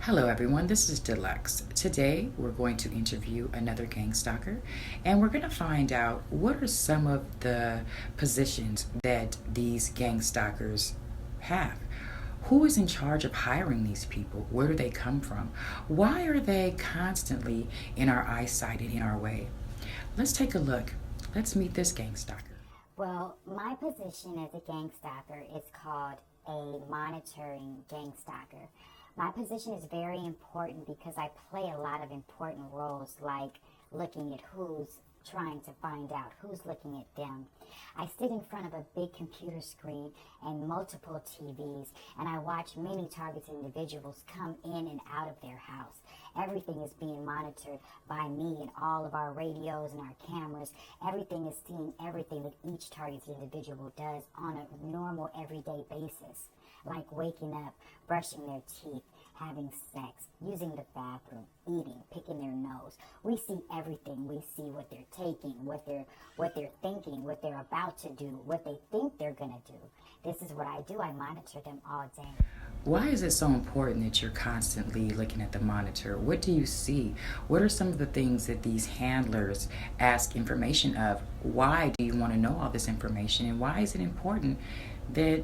Hello everyone, this is Delux. Today we're going to interview another gang stalker and we're going to find out what are some of the positions that these gang stalkers have. Who is in charge of hiring these people? Where do they come from? Why are they constantly in our eyesight and in our way? Let's take a look. Let's meet this gang stalker. Well, my position as a gang stalker is called a monitoring gang stalker. My position is very important because I play a lot of important roles, like looking at who's trying to find out who's looking at them. I sit in front of a big computer screen and multiple TVs, and I watch many targeted individuals come in and out of their house. Everything is being monitored by me and all of our radios and our cameras. Everything is seeing everything that each targeted individual does on a normal everyday basis, like waking up, brushing their teeth, having sex, using the bathroom, eating, picking their nose. We see everything. We see what they're taking, what they're thinking, what they're about to do, what they think they're going to do. This is what I do. I monitor them all day. Why is it so important that you're constantly looking at the monitor? What do you see? What are some of the things that these handlers ask information of? Why do you want to know all this information? And why is it important that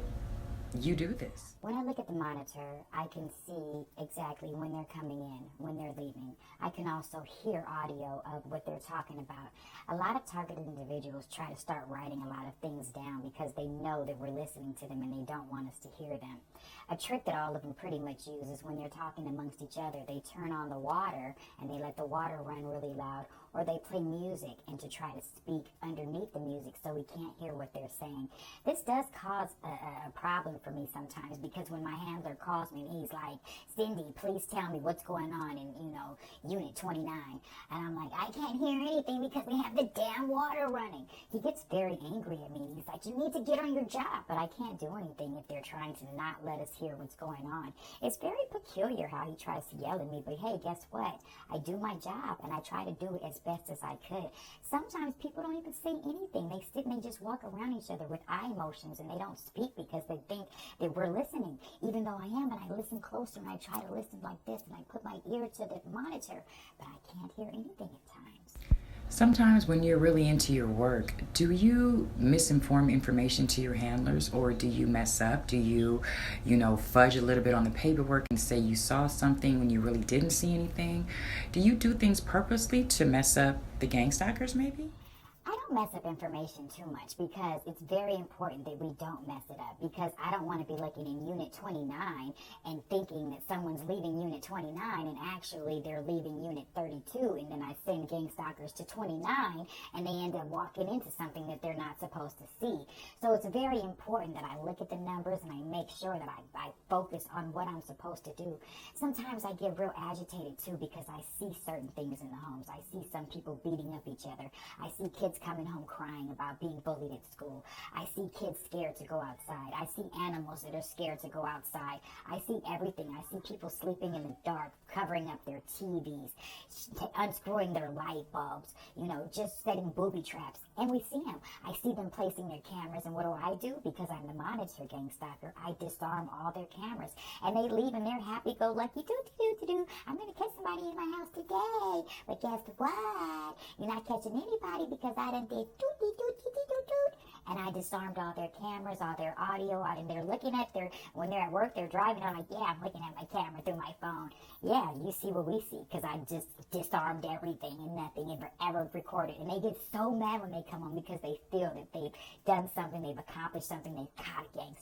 you do this? When I look at the monitor, I can see exactly when they're coming in, when they're leaving. I can also hear audio of what they're talking about. A lot of targeted individuals try to start writing a lot of things down because they know that we're listening to them and they don't want us to hear them. A trick that all of them pretty much use is when they're talking amongst each other, they turn on the water and they let the water run really loud, or they play music and to try to speak underneath the music so we can't hear what they're saying. This does cause a problem for me sometimes, because when my handler calls me and he's like, "Cindy, please tell me what's going on in, Unit 29. And I'm like, "I can't hear anything because we have the damn water running." He gets very angry at me. He's like, "You need to get on your job." But I can't do anything if they're trying to not let us hear what's going on. It's very peculiar how he tries to yell at me, but hey, guess what? I do my job and I try to do it as best as I could. Sometimes people don't even say anything. They sit and they just walk around each other with eye motions and they don't speak because they think that we're listening, even though I am. And I listen closer and I try to listen like this and I put my ear to the monitor, but I can't hear anything at times. Sometimes when you're really into your work, do you misinform information to your handlers, or do you mess up? Do you, fudge a little bit on the paperwork and say you saw something when you really didn't see anything? Do you do things purposely to mess up the gang stalkers maybe? I don't mess up information too much because it's very important that we don't mess it up, because I don't want to be looking in Unit 29 and thinking that someone's leaving Unit 29 and actually they're leaving Unit 32, and then I send gang stalkers to 29 and they end up walking into something that they're not supposed to see. So it's very important that I look at the numbers and I make sure that I focus on what I'm supposed to do. Sometimes I get real agitated too because I see certain things in the homes. I see some people beating up each other. I see kids coming home crying about being bullied at school. I see kids scared to go outside. I see animals that are scared to go outside. I see everything. I see people sleeping in the dark, covering up their TVs, unscrewing their light bulbs, just setting booby traps. And we see them. I see them placing their cameras. And what do? Because I'm the monitor gang stalker, I disarm all their cameras. And they leave and they're happy-go-lucky. I'm going to catch somebody in my house today. But guess what? You're not catching anybody because I done did doot. And I disarmed all their cameras, all their audio, and they're looking at when they're at work, they're driving, I'm like, yeah, I'm looking at my camera through my phone. Yeah, you see what we see, because I just disarmed everything and nothing ever recorded. And they get so mad when they come home because they feel that they've done something, they've accomplished something, they've caught a gang